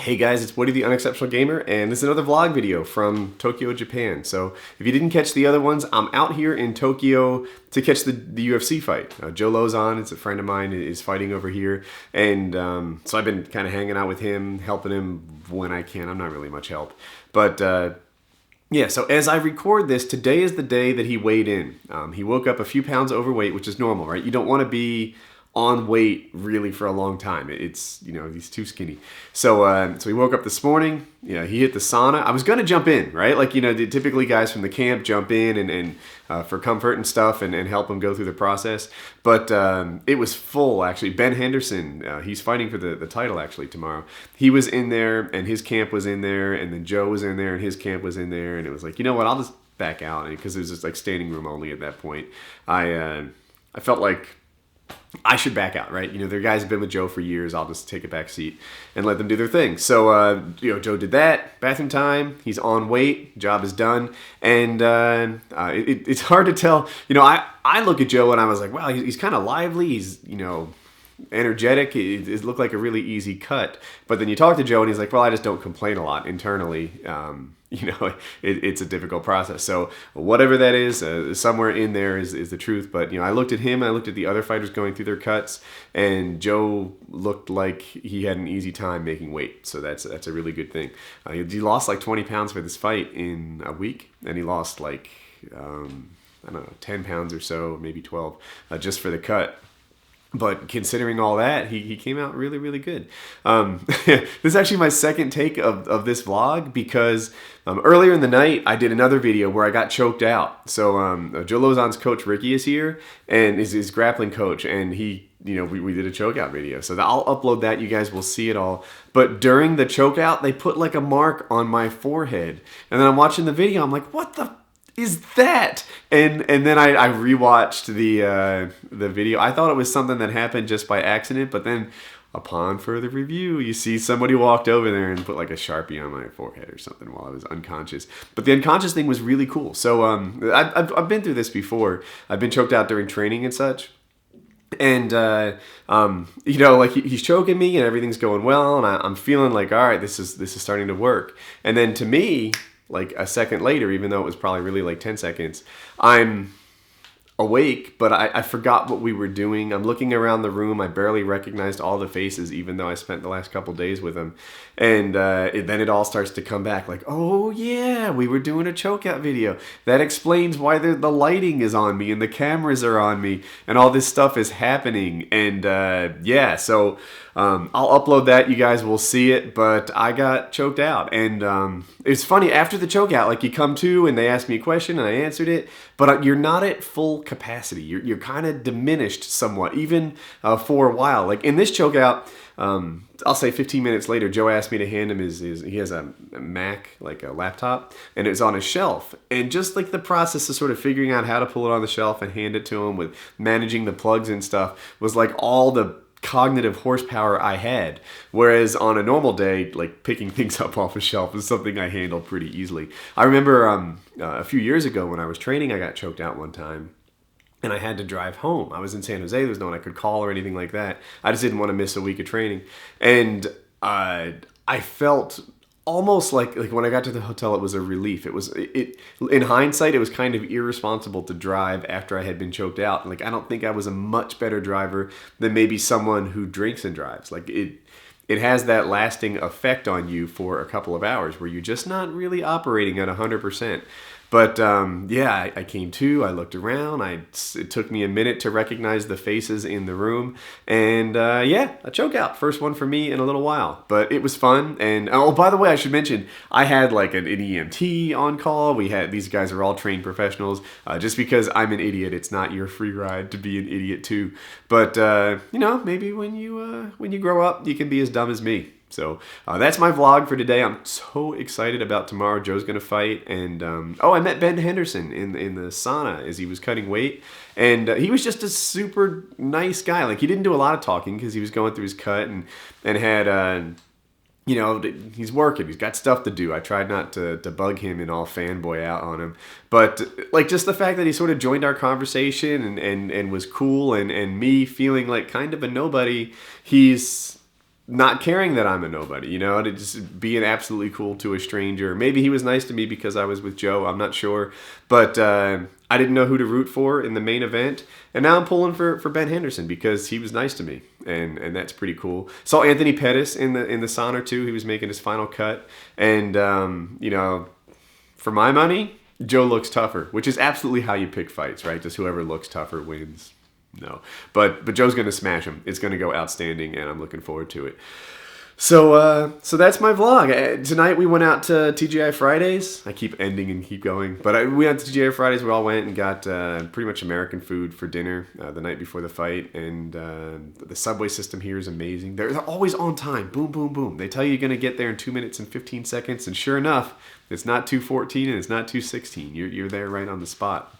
Hey guys, it's Woody the Unexceptional Gamer, and this is another vlog video from Tokyo, Japan. So if you didn't catch the other ones, I'm out here in Tokyo to catch the UFC fight. Joe Lozon, it's a friend of mine, is fighting over here, and so I've been kind of hanging out with him, helping him when I can. I'm not really much help, but yeah, so as I record this, today is the day that he weighed in. He woke up a few pounds overweight, which is normal, right? You don't want to be on weight really for a long time. It's, he's too skinny. So he woke up this morning. He hit the sauna. I was going to jump in, right? Like, typically guys from the camp jump in and for comfort and stuff and help him go through the process. But it was full, actually. Ben Henderson, he's fighting for the title, actually, tomorrow. He was in there, and his camp was in there, and then Joe was in there, and his camp was in there, and it was like, you know what, I'll just back out, because it was just like standing room only at that point. I felt like I should back out, right? The guys have been with Joe for years. I'll just take a back seat and let them do their thing. So, Joe did that. Bathroom time. He's on weight. Job is done. And it's hard to tell. I look at Joe and I was like, wow, he's kind of lively. He's, energetic. It looked like a really easy cut. But then you talk to Joe and he's like, well, I just don't complain a lot internally. It's a difficult process. So whatever that is, somewhere in there is the truth. But, I looked at him, I looked at the other fighters going through their cuts, and Joe looked like he had an easy time making weight. So that's a really good thing. He lost like 20 pounds for this fight in a week, and he lost like, I don't know, 10 pounds or so, maybe 12, just for the cut. But considering all that, he came out really, really good. This is actually my second take of this vlog, because earlier in the night, I did another video where I got choked out. So Joe Lozon's coach, Ricky, is here, and is his grappling coach, and we did a chokeout video. So I'll upload that. You guys will see it all. But during the chokeout, they put like a mark on my forehead. And then I'm watching the video. I'm like, what the is that? And then I rewatched the video. I thought it was something that happened just by accident, but then upon further review, you see somebody walked over there and put like a Sharpie on my forehead or something while I was unconscious. But the unconscious thing was really cool. So I've been through this before. I've been choked out during training and such. And, like he's choking me and everything's going well. And I'm feeling like, all right, this is starting to work. And then to me, like a second later, even though it was probably really like 10 seconds, I'm awake, but I forgot what we were doing. I'm looking around the room. I barely recognized all the faces, even though I spent the last couple days with him. And then it all starts to come back like, oh yeah, we were doing a chokeout video. That explains why the lighting is on me and the cameras are on me and all this stuff is happening. And yeah, so I'll upload that. You guys will see it, but I got choked out. And it's funny, after the chokeout, like you come to and they asked me a question and I answered it, but you're not at full capacity. You're kind of diminished somewhat, even for a while. Like in this chokeout, I'll say 15 minutes later, Joe asked me to hand him he has a Mac, like a laptop, and it was on his shelf. And just like the process of sort of figuring out how to pull it on the shelf and hand it to him with managing the plugs and stuff was like all the cognitive horsepower I had. Whereas on a normal day, like picking things up off a shelf is something I handle pretty easily. I remember a few years ago when I was training, I got choked out one time. And I had to drive home. I was in San Jose. There was no one I could call or anything like that. I just didn't want to miss a week of training. And I felt almost like when I got to the hotel, it was a relief. In hindsight, it was kind of irresponsible to drive after I had been choked out. Like, I don't think I was a much better driver than maybe someone who drinks and drives. Like, it has that lasting effect on you for a couple of hours where you're just not really operating at 100%. But yeah, I came to, I looked around, it took me a minute to recognize the faces in the room, and yeah, a chokeout. First one for me in a little while, but it was fun. And oh, by the way, I should mention, I had like an EMT on call. These guys are all trained professionals. Just because I'm an idiot, it's not your free ride to be an idiot too. But maybe when you grow up, you can be as dumb as me. So that's my vlog for today. I'm so excited about tomorrow. Joe's going to fight. And, I met Ben Henderson in the sauna as he was cutting weight. And he was just a super nice guy. Like, he didn't do a lot of talking because he was going through his cut and had, he's working. He's got stuff to do. I tried not to bug him and all fanboy out on him. But, like, just the fact that he sort of joined our conversation and was cool and me feeling like kind of a nobody, he's not caring that I'm a nobody, you know, to just being absolutely cool to a stranger. Maybe he was nice to me because I was with Joe. I'm not sure. But I didn't know who to root for in the main event. And now I'm pulling for Ben Henderson because he was nice to me. And that's pretty cool. Saw Anthony Pettis in the sauna too. He was making his final cut. And, you know, for my money, Joe looks tougher, which is absolutely how you pick fights, right? Just whoever looks tougher wins. No, but Joe's going to smash him. It's going to go outstanding, and I'm looking forward to it. So that's my vlog. Tonight we went out to TGI Fridays. I keep ending and keep going, but we went to TGI Fridays. We all went and got pretty much American food for dinner the night before the fight, and the subway system here is amazing. They're always on time. Boom, boom, boom. They tell you you're going to get there in 2 minutes and 15 seconds, and sure enough, it's not 2:14 and it's not 2:16. You're there right on the spot.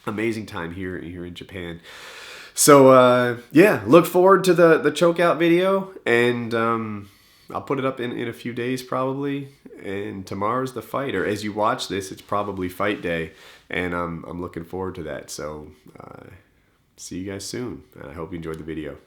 Amazing time here in Japan. So yeah, look forward to the chokeout video, and I'll put it up in a few days probably. And tomorrow's the fight, or as you watch this, it's probably fight day, and I'm looking forward to that. So see you guys soon. I hope you enjoyed the video.